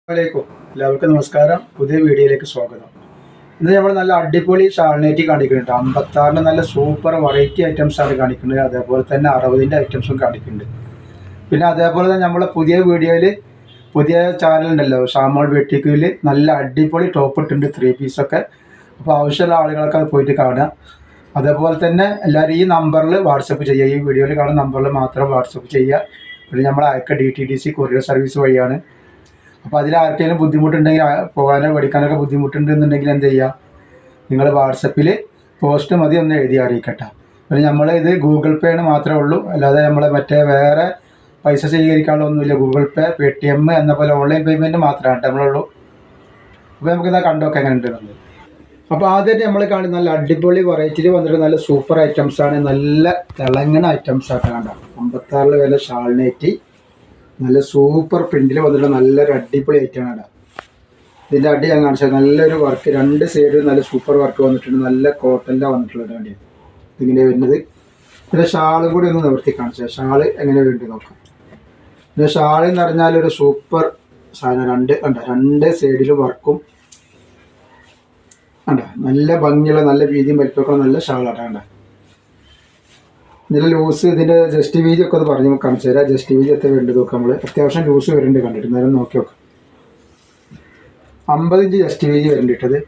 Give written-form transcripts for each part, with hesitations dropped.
അസ്സലാമലൈക്കും. എല്ലാവർക്കും നമസ്കാരം. പുതിയ വീഡിയോയിലേക്ക് സ്വാഗതം. ഇന്ന് നമ്മൾ നല്ല അടിപൊളി ഷാൾനൈറ്റി കാണിക്കുന്നുണ്ട്. 56 നല്ല സൂപ്പർ വെറൈറ്റി ഐറ്റംസ് ആണ് കാണിക്കുന്നത്. അതേപോലെ തന്നെ 60 ഐറ്റംസും കാണിക്കുന്നുണ്ട്. പിന്നെ അതേപോലെ തന്നെ നമ്മളെ പുതിയ വീഡിയോയിൽ പുതിയ ചാനൽ ഉണ്ടല്ലോ, ഷാമോൾ വെട്ടിക്കുയിൽ നല്ല അടിപൊളി ടോപ്പ് ഇട്ടുണ്ട്, 3 പീസൊക്കെ. അപ്പോൾ ആവശ്യമുള്ള ആളുകളൊക്കെ അത് പോയിട്ട് കാണുക. അതേപോലെ തന്നെ എല്ലാവരും ഈ നമ്പറിൽ വാട്സപ്പ് ചെയ്യുക. ഈ വീഡിയോയിൽ കാണുന്ന നമ്പറിൽ മാത്രം വാട്സപ്പ് ചെയ്യുക. പിന്നെ നമ്മൾ അയക്കുക DTDC കൊറിയർ സർവീസ് വഴിയാണ്. അപ്പോൾ അതിൽ ആർക്കെങ്കിലും ബുദ്ധിമുട്ടുണ്ടെങ്കിൽ പോകാനോ പഠിക്കാനൊക്കെ ബുദ്ധിമുട്ടുണ്ടെന്നുണ്ടെങ്കിൽ എന്ത് ചെയ്യുക, നിങ്ങൾ വാട്സപ്പിൽ പോസ്റ്റ് മതി ഒന്ന് എഴുതി അറിയിക്കട്ടെ. പിന്നെ നമ്മൾ ഇത് ഗൂഗിൾ പേന് മാത്രമേ ഉള്ളൂ, അല്ലാതെ നമ്മളെ മറ്റേ വേറെ പൈസ സ്വീകരിക്കാനുള്ളൊന്നുമില്ല. ഗൂഗിൾ പേ, PTM എന്ന പോലെ ഓൺലൈൻ പേയ്മെൻറ്റ് മാത്രമാണ് നമ്മളുള്ളൂ. അപ്പോൾ നമുക്കിതാ കണ്ടൊക്കെ എങ്ങനെ ഉണ്ടെന്നുള്ളത്. അപ്പോൾ ആദ്യമായിട്ട് നമ്മൾ കാണുന്ന നല്ല അടിപൊളി വെറൈറ്റിയിൽ വന്നിട്ട് നല്ല സൂപ്പർ ഐറ്റംസാണ്, നല്ല തിളങ്ങണ ഐറ്റംസാണ്. കണ്ട 56 വില ഷാൾനൈറ്റി നല്ല സൂപ്പർ പ്രിന്റിൽ വന്നിട്ടുള്ള നല്ലൊരു അടിപൊളി ഐറ്റമാണ്. ഇതിൻ്റെ അടി ഞാൻ കാണിച്ചത് നല്ലൊരു വർക്ക്, 2 സൈഡിൽ നല്ല സൂപ്പർ വർക്ക് വന്നിട്ടുണ്ട്. നല്ല കോട്ടൻ്റെ വന്നിട്ടുള്ള വണ്ടിയാണ് ഇതിങ്ങനെ വരുന്നത്. പിന്നെ ഷാളും കൂടി ഒന്ന് നിവർത്തി കാണിച്ചത്, ഷാള് എങ്ങനെ വേണ്ടി നോക്കാം. പിന്നെ ഷാള് എന്ന് പറഞ്ഞാൽ ഒരു സൂപ്പർ സാധനം. 2 സൈഡിലും വർക്കും നല്ല ഭംഗിയുള്ള നല്ല വീതിയും വലിപ്പമൊക്കെ നല്ല ഷാളാണ്. ഇതിൻ്റെ ലൂസ്, ഇതിൻ്റെ ജസ്റ്റ് വീതി ഒക്കെ ഒന്ന് പറഞ്ഞ് കാണിച്ചു തരാം. ജസ്റ്റ് വീതി എത്ര വേണ്ടത് നോക്കാം. നമ്മൾ അത്യാവശ്യം ലൂസ് വരുന്നുണ്ട്, കണ്ടിട്ട് നേരം നോക്കി നോക്കാം. 50 ഇഞ്ച് ജസ്റ്റ് വീതി വരുന്നുണ്ട്.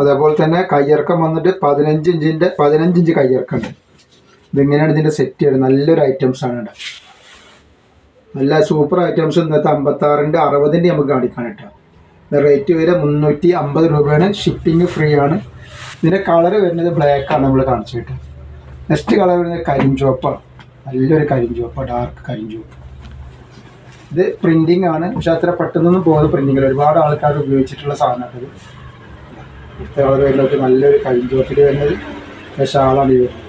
അതേപോലെ തന്നെ കയ്യിറക്കം വന്നിട്ട് 15 ഇഞ്ച് കയ്യിറക്കുണ്ട്. ഇതിങ്ങനെയാണ് ഇതിൻ്റെ സെറ്റ് ചെയ്യുന്നത്. നല്ലൊരു ഐറ്റംസാണ്. നല്ല സൂപ്പർ ഐറ്റംസ് ഇന്നത്തെ 56-ൻ്റെ 60-ൻ്റെ നമുക്ക് കാണിക്കാൻ കേട്ടോ. റേറ്റ് വരെ 350 രൂപയാണ്. ഷിപ്പിംഗ് ഫ്രീ ആണ്. ഇതിൻ്റെ കളർ വരുന്നത് ബ്ലാക്കാണ് നമ്മൾ കാണിച്ചു കേട്ടോ. നെക്സ്റ്റ് കളർ വരുന്നത് കരിഞ്ചുവപ്പാണ്. നല്ലൊരു കരിഞ്ചുവപ്പ്, ഡാർക്ക് കരിഞ്ചുവപ്പ്. ഇത് പ്രിൻറ്റിങ് ആണ്, പക്ഷെ അത്ര പെട്ടെന്നൊന്നും പോകുന്ന പ്രിൻറ്റിങ്ങിൽ ഒരുപാട് ആൾക്കാർ ഉപയോഗിച്ചിട്ടുള്ള സാധനമാണിത്. അടുത്ത കളർ വരുന്നത് നല്ലൊരു കരിഞ്ചുവപ്പിൽ വരുന്നത് ഷാളാണ് ഈ വരുന്നത്.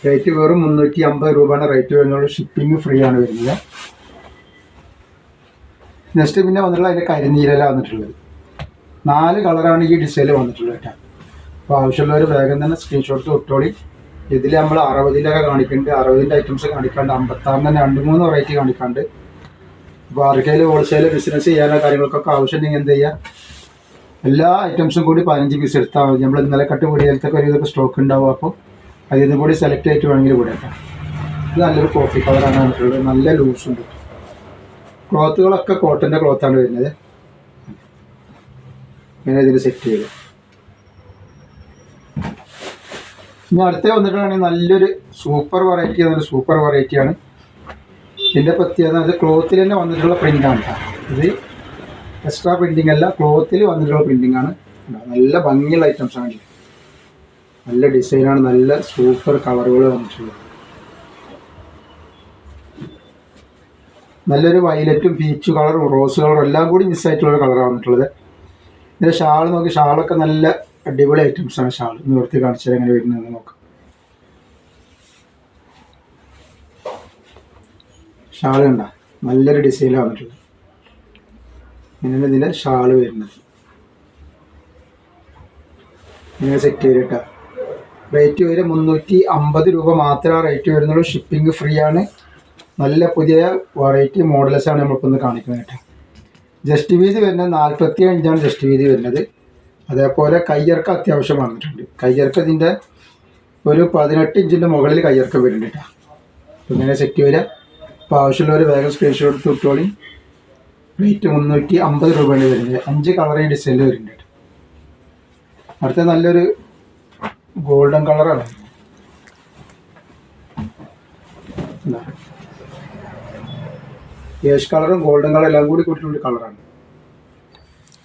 റേറ്റ് വെറും 350 രൂപയാണ് റേറ്റ് വരുന്നത്. ഷിപ്പിംഗ് ഫ്രീ ആണ് വരുന്നത്. നെക്സ്റ്റ് പിന്നെ വന്നിട്ടുള്ള അതിൻ്റെ കരിനീരല വന്നിട്ടുള്ളത്. 4 കളറാണ് ഈ ഡിസൈനിൽ വന്നിട്ടുള്ളത് കേട്ടോ. അപ്പോൾ ആവശ്യമുള്ളവർ വേഗം തന്നെ സ്ക്രീൻഷോട്ട് ഇട്ടോളി. ഇതിൽ നമ്മൾ 60-ൻ്റെ കാണിക്കുന്നുണ്ട്, 60-ൻ്റെ ഐറ്റംസ് കാണിക്കാണ്ട്, 56-ൻ്റെ 2-3 വെറൈറ്റി കാണിക്കാണ്ട്. അപ്പോൾ ആർക്കെങ്കിലും ഹോൾസെയിൽ ബിസിനസ് ചെയ്യാനോ കാര്യങ്ങൾക്കൊക്കെ ആവശ്യമുണ്ടെങ്കിൽ എന്ത് ചെയ്യുക, എല്ലാ ഐറ്റംസും കൂടി 15 പീസ് എടുത്താൽ മതി. നമ്മൾ ഇന്നലെ കട്ട് പൊടിയിലത്തൊക്കെ ഒരു ഇതൊക്കെ സ്റ്റോക്ക് ഉണ്ടാവും. അപ്പോൾ അതിൽ നിന്ന് കൂടി സെലക്ട് ആയിട്ട് വേണമെങ്കിൽ കൂടെ കേട്ടോ. ഇത് നല്ലൊരു കോഫി കളറാണ് വന്നിട്ടുള്ളത്. നല്ല ലൂസുണ്ട്. ക്ലോത്തുകളൊക്കെ കോട്ടൻ്റെ ക്ലോത്താണ് വരുന്നത്. ഇങ്ങനെ ഇതിൽ സെറ്റ് ചെയ്ത് ഇനി അടുത്ത വന്നിട്ടാണെങ്കിൽ നല്ലൊരു സൂപ്പർ വെറൈറ്റി, നല്ലൊരു സൂപ്പർ വെറൈറ്റിയാണ്. ഇതിൻ്റെ പ്രത്യേകത അത് ക്ലോത്തിൽ തന്നെ വന്നിട്ടുള്ള പ്രിൻ്റാണ് കേട്ടോ. ഇത് എക്സ്ട്രാ പ്രിൻറ്റിങ് അല്ല, ക്ലോത്തിൽ വന്നിട്ടുള്ള പ്രിൻറ്റിങ് ആണ്. നല്ല ഭംഗിയുള്ള ഐറ്റംസ് ആണ്. നല്ല ഡിസൈനാണ്, നല്ല സൂപ്പർ കളറുകൾ വന്നിട്ടുള്ളത്. നല്ലൊരു വയലറ്റും പീച്ച് കളറും റോസ് കളറും എല്ലാം കൂടി മിസ്സായിട്ടുള്ളൊരു കളറാണ് വന്നിട്ടുള്ളത്. ഇതിൻ്റെ ഷാൾ നോക്കി, ഷാളൊക്കെ നല്ല അടിപൊളി ഐറ്റംസാണ്. ഷാൾ നിവർത്തി കാണിച്ചാൽ എങ്ങനെ വരുന്നതെന്ന് നോക്കാം. ഷാൾ കണ്ട നല്ലൊരു ഡിസൈനിലാണ് വന്നിട്ടുള്ളത്. ഇങ്ങനെ ഇതിൻ്റെ ഷാൾ വരുന്നത് ഇങ്ങനെ സെറ്റ് ചെയ്തിട്ടാ. റേറ്റ് വരെ 350 രൂപ മാത്രമേ റേറ്റ് വരുന്നുള്ളൂ. ഷിപ്പിംഗ് ഫ്രീ ആണ്. നല്ല പുതിയ വെറൈറ്റി മോഡൽസാണ് നമ്മളിപ്പോൾ ഒന്ന് കാണിക്കുന്നത് കേട്ടോ. ജസ്റ്റ് വീതി വരുന്നത് 47 ഇഞ്ചാണ് ജസ്റ്റ് വീതി വരുന്നത്. അതേപോലെ കയ്യിറക്കം അത്യാവശ്യം വന്നിട്ടുണ്ട്. കയ്യിറക്കം ഇതിൻ്റെ ഒരു 18 ഇഞ്ചിൻ്റെ മുകളിൽ കയ്യിറക്കം വരുന്നുണ്ട് കേട്ടോ. ഇങ്ങനെ സെറ്റ് വരിക. അപ്പോൾ ആവശ്യമുള്ളവർ വേഗം സ്ക്രീൻഷോട്ട് ഇട്ടോളി. റേറ്റ് 350 രൂപയാണ് വരുന്നത്. 5 കളറിൻ്റെ ഡിസൈനിൽ വരുന്നുണ്ട്. അടുത്ത നല്ലൊരു ഗോൾഡൻ കളറാണ്. ഏഷ് കളറും ഗോൾഡൻ കളറും എല്ലാം കൂടി കൂട്ടിയിട്ടുള്ള കളറാണ്.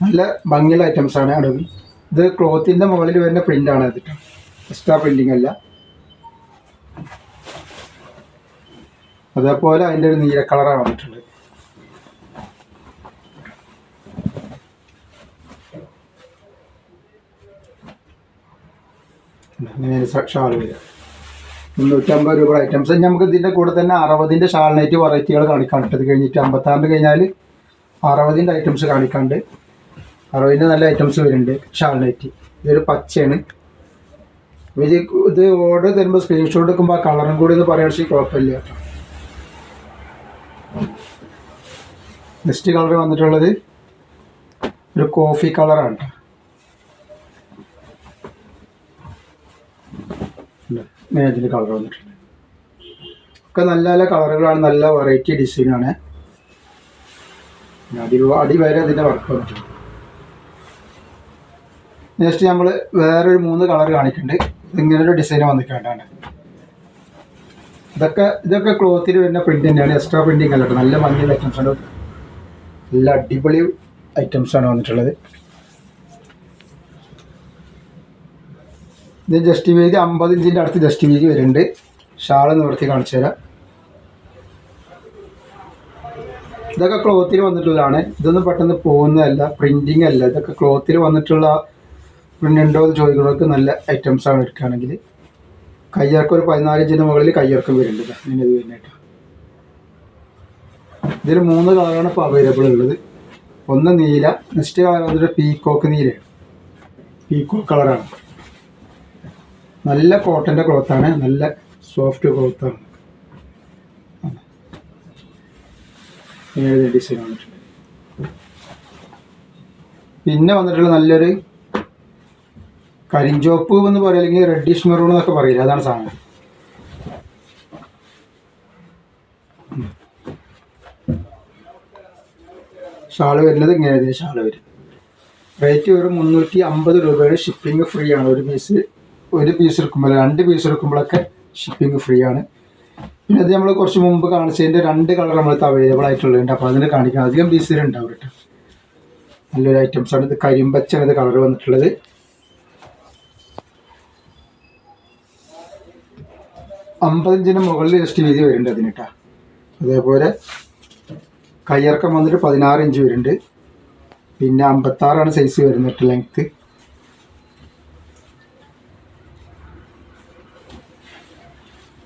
നല്ല ഭംഗിയുള്ള ഐറ്റംസാണ്. അടുത്ത് ഇത് ക്ലോത്തിൻ്റെ മുകളിൽ വരുന്ന പ്രിൻ്റാണ്. അതിട്ട് എക്സ്ട്രാ പ്രിൻറ്റിങ് അല്ല. അതേപോലെ അതിൻ്റെ ഒരു നീല കളറാണ് വന്നിട്ടുള്ളത്. ഇങ്ങനെ ഷാൾ വരിക. 350 രൂപ ഐറ്റംസ്. നമുക്ക് ഇതിൻ്റെ കൂടെ തന്നെ 60-ൻ്റെ ഷാൾനൈറ്റ് വെറൈറ്റികൾ കാണിക്കാണ്ട്. ഇത് കഴിഞ്ഞിട്ട് 56 കഴിഞ്ഞാൽ 60-ൻ്റെ ഐറ്റംസ് കാണിക്കാണ്ട്. 60-ൻ്റെ നല്ല ഐറ്റംസ് വരുന്നുണ്ട്. ഷാൾനൈറ്റ് ഇതൊരു പച്ചയാണ്. ഇത് ഓർഡർ തരുമ്പോൾ സ്ക്രീൻഷോട്ട് എടുക്കുമ്പോൾ ആ കളറും കൂടി ഒന്ന് പറയുകയാണെങ്കിൽ കുഴപ്പമില്ല. നെക്സ്റ്റ് കളർ വന്നിട്ടുള്ളത് ഒരു കോഫി കളറാണ്. ഇതിൻ്റെ കളർ വന്നിട്ടുണ്ട്. ഒക്കെ നല്ല നല്ല കളറുകളാണ്, നല്ല വെറൈറ്റി ഡിസൈനാണ്. അടി വരെ അതിൻ്റെ വർക്ക് വന്നിട്ടുണ്ട്. നെക്സ്റ്റ് നമ്മൾ വേറൊരു 3 കളർ കാണിക്കുന്നുണ്ട്. ഇതിങ്ങനൊരു ഡിസൈൻ വന്നിട്ടുണ്ടാണ്. ഇതൊക്കെ ക്ലോത്തിൽ വരുന്ന പ്രിൻ്റ് തന്നെയാണ്, എക്സ്ട്രാ പ്രിൻറ്റിങ് അല്ല കേട്ടോ. നല്ല ഭംഗിയുള്ള ഐറ്റംസാണ്, നല്ല അടിപൊളി ഐറ്റംസാണ് വന്നിട്ടുള്ളത്. ഇത് ജസ്റ്റ് വീതി 50 ഇഞ്ചിൻ്റെ അടുത്ത് ജസ്റ്റ് വീതി വരുന്നുണ്ട്. ഷാള് നിവർത്തി കാണിച്ചു തരാം. ഇതൊക്കെ ക്ലോത്തിൽ വന്നിട്ടുള്ളതാണ്. ഇതൊന്നും പെട്ടെന്ന് പോകുന്നതല്ല, പ്രിൻറ്റിങ് അല്ല. ഇതൊക്കെ ക്ലോത്തിൽ വന്നിട്ടുള്ള പ്രിൻ്റ് ഉണ്ടോ എന്ന് ചോദിക്കുന്നവർക്ക് നല്ല ഐറ്റംസാണ് എടുക്കുകയാണെങ്കിൽ. കയ്യിറക്കം ഒരു 14 ഇഞ്ചിന് മുകളിൽ കയ്യിറക്കം വരുന്നുണ്ട്. ഇങ്ങനെ ഇത് വരുന്നതായിട്ട് ഇതിൽ 3 കളറാണ് ഇപ്പോൾ അവൈലബിൾ ഉള്ളത്. ഒന്ന് നീല, നെക്സ്റ്റ് കളർ വന്നിട്ട് പീക്കോക്ക് നീലയാണ്. പീക്കോക്ക് കളറാണ്. നല്ല കോട്ടൻ്റെ ക്ലോത്താണ്, നല്ല സോഫ്റ്റ് ക്ലോത്താണ്. ഏത് ഡിസൈൻ വന്നിട്ടുണ്ട്. പിന്നെ വന്നിട്ടുള്ള നല്ലൊരു കരിഞ്ചോപ്പ് എന്ന് പറയുക, അല്ലെങ്കിൽ റെഡിഷ് മെറൂൺ എന്നൊക്കെ പറയില്ല, അതാണ് സാധനം. ഷാള് വരുന്നത് ഇങ്ങനെ ഷാള് വരും. റേറ്റ് ഒരു 350 രൂപയാണ്. ഷിപ്പിംഗ് ഫ്രീ ആണ്. ഒരു പീസ് എടുക്കുമ്പോൾ 2 പീസ് എടുക്കുമ്പോഴൊക്കെ ഷിപ്പിംഗ് ഫ്രീ ആണ്. പിന്നെ അത് നമ്മൾ കുറച്ച് മുമ്പ് കാണിച്ചതിൻ്റെ 2 കളർ നമ്മളത് അവൈലബിൾ ആയിട്ടുള്ളതുണ്ട്. അപ്പോൾ അതിന് കാണിക്കണം. അധികം പീസിലുണ്ടാവും കേട്ടോ. നല്ലൊരു ഐറ്റംസാണ്. ഇത് കരിമ്പച്ചാണ് ഇത് കളർ വന്നിട്ടുള്ളത്. $50 മുകളിൽ ജസ്റ്റ് വീതി വരുന്നുണ്ട് അതിന് കേട്ടോ. അതേപോലെ കയ്യിറക്കം വന്നിട്ട് 16 ഇഞ്ച് വരുന്നുണ്ട്. പിന്നെ 56 സൈസ് വരുന്നിട്ട് ലെങ്ത്ത്.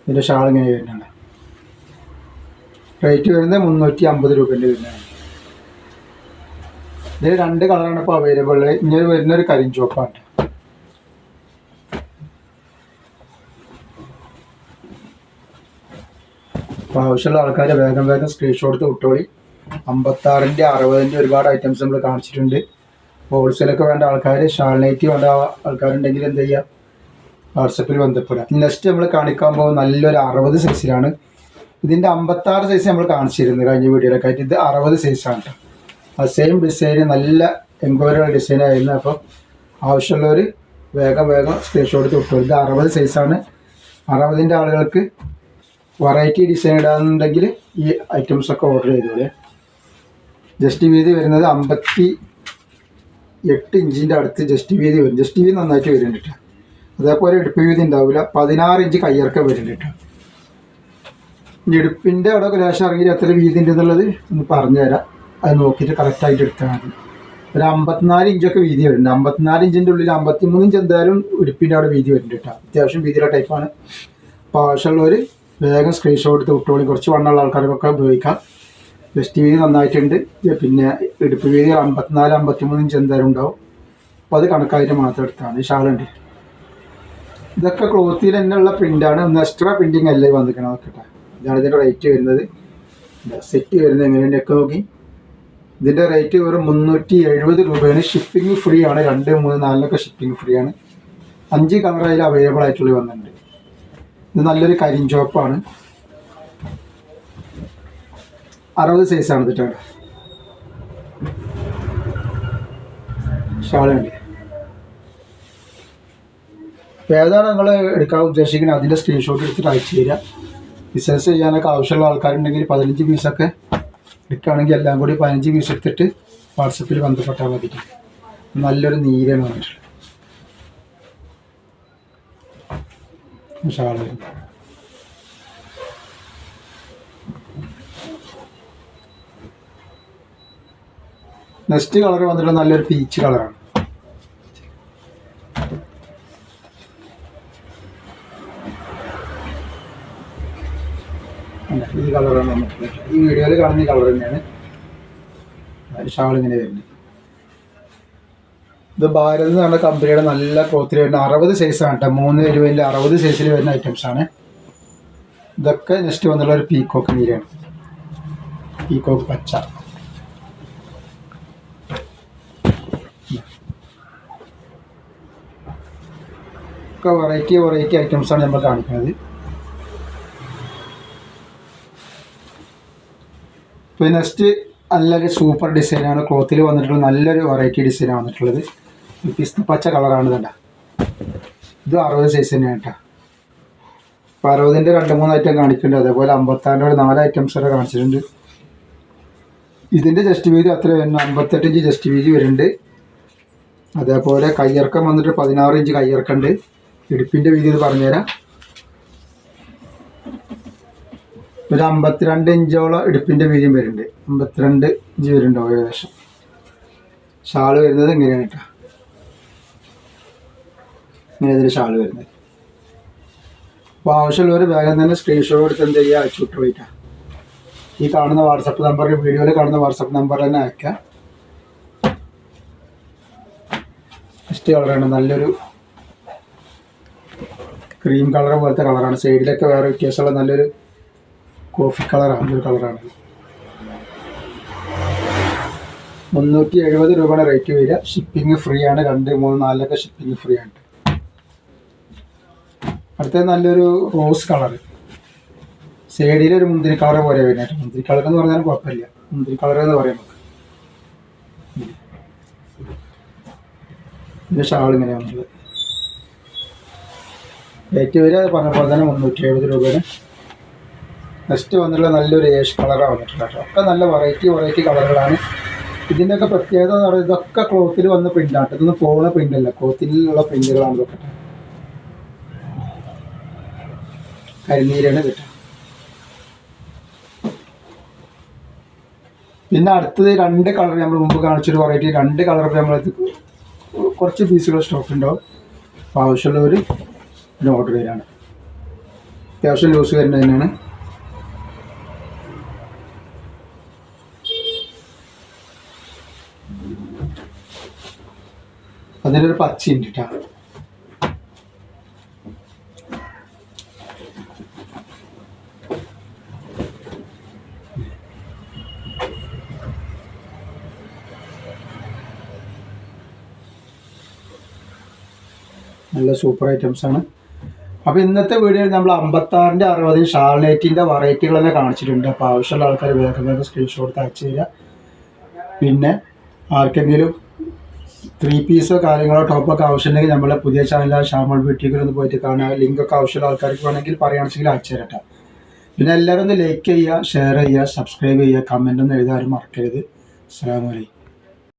ഇതിൻ്റെ ഷാൾ ഇങ്ങനെ വരുന്നുണ്ട്. റേറ്റ് വരുന്നത് 350 രൂപേൻ്റെ വരുന്നതാണ്. ഇതിൽ 2 കളറാണ് ഇപ്പോൾ അവൈലബിൾ. ഇങ്ങനെ വരുന്നൊരു കരിഞ്ചോപ്പാണ്. അപ്പോൾ ആവശ്യമുള്ള ആൾക്കാർ വേഗം സ്ക്രീൻഷോട്ട് വിട്ടോളി. 56-ൻ്റെ 60-ൻ്റെ ഒരുപാട് ഐറ്റംസ് നമ്മൾ കാണിച്ചിട്ടുണ്ട്. ഹോൾസെയിലൊക്കെ വേണ്ട ആൾക്കാർ, ഷാൾ നൈറ്റി വേണ്ട ആൾക്കാരുണ്ടെങ്കിൽ എന്ത് ചെയ്യുക, വാട്സപ്പിൽ ബന്ധപ്പെടുക. നെക്സ്റ്റ് നമ്മൾ കാണിക്കാൻ പോകുന്നത് നല്ലൊരു 60 സൈസിലാണ്. ഇതിൻ്റെ 56 സൈസ് നമ്മൾ കാണിച്ചിരുന്നു കഴിഞ്ഞ വീഡിയോയിലൊക്കെ ആയിട്ട്. ഇത് 60 സൈസാണ് കേട്ടോ. ആ സെയിം ഡിസൈൻ, നല്ല എംബ്രോയിഡറി ഡിസൈനായിരുന്നു. അപ്പോൾ ആവശ്യമുള്ളവർ വേഗം സ്ക്രീൻഷോട്ട് വിട്ടോളൂ. ഇത് 60 സൈസാണ്. 60-ൻ്റെ ആളുകൾക്ക് വെറൈറ്റി ഡിസൈൻ ഇടാന്നുണ്ടെങ്കിൽ ഈ ഐറ്റംസൊക്കെ ഓർഡർ ചെയ്തോളൂ. ജസ്റ്റ് വീതി വരുന്നത് 58 ഇഞ്ചിൻ്റെ അടുത്ത് ജസ്റ്റ് വീതി വരും. ജസ്റ്റ് വീതി നന്നായിട്ട് വരുന്നുണ്ട് കേട്ടോ. അതേപോലെ ഇടുപ്പ് വീതി ഉണ്ടാവില്ല. 16 ഇഞ്ച് കയ്യിറക്കം വരുന്നുണ്ട് കേട്ടോ. ഇടുപ്പിൻ്റെ അവിടെ ലേശം ഇറങ്ങി എത്ര വീതി ഉണ്ട് എന്നുള്ളത് ഒന്ന് പറഞ്ഞുതരാം. അത് നോക്കിയിട്ട് കറക്റ്റായിട്ട് എടുത്താൽ മതി. ഒരു 54 ഇഞ്ചൊക്കെ വീതി വരുന്നുണ്ട്. 54 ഇഞ്ചിൻ്റെ ഉള്ളിൽ 53 ഇഞ്ച് എന്തായാലും ഇടുപ്പിൻ്റെ അവിടെ വീതി വരുന്നുണ്ട് കേട്ടോ. അത്യാവശ്യം വീതിയുള്ള ടൈപ്പാണ്. അപ്പോൾ ആവശ്യമുള്ളവർ വേഗം സ്ക്രീൻഷോട്ട് എടുത്ത് വിട്ടോളി. കുറച്ച് വണ്ണമുള്ള ആൾക്കാർക്കൊക്കെ ഉപയോഗിക്കാം. ജസ്റ്റ് വീതി നന്നായിട്ടുണ്ട്. പിന്നെ ഇടുപ്പ് വീതി 54-53 ഇഞ്ച് എന്തായാലും ഉണ്ടാവും. അപ്പോൾ അത് കണക്കായിട്ട് മാത്രം എടുത്താണ്. ഈ ഷാളുണ്ട്. ഇതൊക്കെ ക്ലോത്തിൽ തന്നെ ഉള്ള പ്രിൻ്റാണ്. ഒന്ന് എക്സ്ട്രാ പ്രിൻറ്റിങ് അല്ലേ വന്നിരിക്കണം. നോക്കട്ടെ, ഇതാണ് ഇതിൻ്റെ റേറ്റ് വരുന്നത്. സെറ്റ് വരുന്നത് എങ്ങനെയുണ്ട് ഒക്കെ നോക്കി. ഇതിൻ്റെ റേറ്റ് വെറും 370 രൂപയാണ്. ഷിപ്പിംഗ് ഫ്രീ ആണ്. 2, 3, 4 ഷിപ്പിംഗ് ഫ്രീ ആണ്. 5 കളർ അതിൽ അവൈലബിൾ ആയിട്ടുള്ള വന്നിട്ടുണ്ട്. ഇത് നല്ലൊരു കരിഞ്ചോപ്പാണ്. 60 സൈസാണ് ഇതിട്ടാണ്. ഷാളുണ്ട്. അപ്പോൾ ഏതാണ് നിങ്ങൾ എടുക്കാൻ ഉദ്ദേശിക്കുന്നത് അതിൻ്റെ സ്ക്രീൻഷോട്ട് എടുത്തിട്ട് അയച്ചു തരിക. ബിസിനസ് ചെയ്യാനൊക്കെ ആവശ്യമുള്ള ആൾക്കാരുണ്ടെങ്കിൽ 15 പീസൊക്കെ എടുക്കുകയാണെങ്കിൽ എല്ലാം കൂടി 15 പീസ് എടുത്തിട്ട് വാട്സപ്പിൽ ബന്ധപ്പെട്ടാൽ മതി. നല്ലൊരു നീരാണ് വന്നിട്ടുള്ളത്. ഷാൾ നെക്സ്റ്റ് കളർ വന്നിട്ട് നല്ലൊരു പീച്ച് കളറാണ്. ഈ കളറാണ് വന്നിട്ടുള്ളത്. ഈ വീഡിയോയിൽ കാണുന്ന ഈ കളർ തന്നെയാണ് ഷാൾ ഇങ്ങനെ വരുന്നത്. ഇത് ഭാരത് എന്ന് പറഞ്ഞ കമ്പനിയുടെ നല്ല ക്ലോത്തിൽ വരുന്ന 60 സൈസാണ് കേട്ടോ. 3 രൂപയിൽ 60 സൈസിൽ വരുന്ന ഐറ്റംസാണ്. ഇതൊക്കെ നെക്സ്റ്റ് വന്നുള്ള ഒരു പീക്കോക്ക് നീരാണ്. പീക്കോക്ക് പച്ച. ഒക്കെ വെറൈറ്റി ഐറ്റംസാണ് നമ്മൾ കാണിക്കുന്നത്. ഇപ്പോൾ നെക്സ്റ്റ് നല്ലൊരു സൂപ്പർ ഡിസൈനാണ് ക്ലോത്തിൽ വന്നിട്ടുള്ളത്. നല്ലൊരു വെറൈറ്റി ഡിസൈനാണ് വന്നിട്ടുള്ളത്. പിസ്ത പച്ച കളറാണ് കണ്ട. ഇത് 60 സൈസ് തന്നെയാണ് കേട്ടോ. അപ്പോൾ 60ൻ്റെ 2-3 ഐറ്റം കാണിക്കുന്നുണ്ട്. അതേപോലെ 56ൻ്റെ ഒരു 4 ഐറ്റംസ് വരെ കാണിച്ചിട്ടുണ്ട്. ഇതിൻ്റെ ജസ്റ്റ് വീതി അത്ര വരുന്നു, 58 ഇഞ്ച് ജസ്റ്റ് വീതി വരുന്നുണ്ട്. അതേപോലെ കയ്യിറക്കം വന്നിട്ട് 16 ഇഞ്ച് കയ്യിറക്കമുണ്ട്. ഇടുപ്പിൻ്റെ വീതി ഇത് പറഞ്ഞുതരാം. ഒരു 52 ഇഞ്ചോളം ഇടുപ്പിൻ്റെ വീതിയും വരുന്നുണ്ട്. 52 ഇഞ്ച് വരുന്നുണ്ടോ ഏകദേശം. ഷാള് വരുന്നത് എങ്ങനെയാണ് കേട്ടോ, ഇങ്ങനെ ഇതിൽ ഷാള് വരുന്നത്. അപ്പോൾ ആവശ്യമുള്ളവർ വേഗം തന്നെ സ്ക്രീൻഷോട്ട് എടുത്ത് എന്ത് ചെയ്യുക, അയച്ചു വിട്ട് പോയിട്ടാണ്. ഈ കാണുന്ന വാട്സപ്പ് നമ്പറിൽ, വീഡിയോയിൽ കാണുന്ന വാട്സപ്പ് നമ്പറിൽ തന്നെ അയക്കാം. ഫസ്റ്റ് കളറാണ്, നല്ലൊരു ക്രീം കളർ പോലത്തെ കളറാണ്. സൈഡിലൊക്കെ വേറെ വ്യത്യാസമുള്ള നല്ലൊരു കോഫി കളറാണ്. ഒരു കളറാണ്. 370 രൂപയാണ് റേറ്റ് വരിക. ഷിപ്പിംഗ് ഫ്രീ ആണ്. 2, 3, 4 ഷിപ്പിംഗ് ഫ്രീ ആണ്. അടുത്തത് നല്ലൊരു റോസ് കളർ, സൈഡിലൊരു മുന്തിരി കളർ പോലെ വരുന്നത്. മുന്തിരി കളർ എന്ന് പറഞ്ഞാൽ കുഴപ്പമില്ല, മുന്തിരി കളർ എന്ന് പറയാം നമുക്ക്. ഇതിൻ്റെ ഷാൾ ഇങ്ങനെയാണുള്ളത്. റേറ്റ് വരിക പറഞ്ഞ പോലെ തന്നെ 370 രൂപയാണ്. നെക്സ്റ്റ് വന്നിട്ടുള്ള നല്ലൊരു ഏഷ് കളറാണ് വന്നിട്ടുള്ളത് കേട്ടോ. ഒക്കെ നല്ല വെറൈറ്റി കളറുകളാണ്. ഇതിൻ്റെയൊക്കെ പ്രത്യേകത എന്ന് പറയുന്നത് ഇതൊക്കെ ക്ലോത്തിൽ വന്ന പ്രിൻ്റാണ്. ഇതൊന്നും പോകുന്ന പ്രിൻ്റല്ല, ക്ലോത്തിലുള്ള പ്രിൻ്റുകളാണ് ഇതൊക്കെ. കരിനീരാണ് കിട്ടുക. പിന്നെ അടുത്തത് 2 കളർ നമ്മൾ മുമ്പ് കാണിച്ചൊരു വെറൈറ്റി 2 കളർ നമ്മളത് കുറച്ച് പീസുകൾ സ്റ്റോക്ക് ഉണ്ടാവും. അപ്പോൾ ആവശ്യമുള്ളവർ ഇതിന് ഓർഡർ ചെയ്യാണ്. അത്യാവശ്യം ലൂസ് വരുന്നത് തന്നെയാണ്. അതിലൊരു പച്ചയുണ്ട് കേട്ടോ. നല്ല സൂപ്പർ ഐറ്റംസാണ്. അപ്പോൾ ഇന്നത്തെ വീഡിയോയിൽ നമ്മൾ 56ൻ്റെ 60 ഷാൾനൈറ്റിൻ്റെ വെറൈറ്റികൾ തന്നെ കാണിച്ചിട്ടുണ്ട്. അപ്പോൾ ആവശ്യമുള്ള ആൾക്കാർ വേഗം സ്ക്രീൻഷോട്ട് അയച്ചു തരിക. പിന്നെ ആർക്കെങ്കിലും 3 പീസോ കാര്യങ്ങളോ ടോപ്പൊക്കെ ആവശ്യമുണ്ടെങ്കിൽ നമ്മളെ പുതിയ ചാനലായ ഷാമോൾ ബ്യൂട്ടിക്കിലൊന്ന് പോയിട്ട് കാണുക. ലിങ്കൊക്കെ ആവശ്യമുള്ള ആൾക്കാർക്ക് വേണമെങ്കിൽ പറയുകയാണെങ്കിൽ അയച്ചു തരട്ടെ. പിന്നെ എല്ലാവരും ഒന്ന് ലൈക്ക് ചെയ്യുക, ഷെയർ ചെയ്യുക, സബ്സ്ക്രൈബ് ചെയ്യുക, കമൻ്റ് ഒന്നും എഴുതാനും മറക്കരുത്. അസ്സലാമു അലൈക്കും.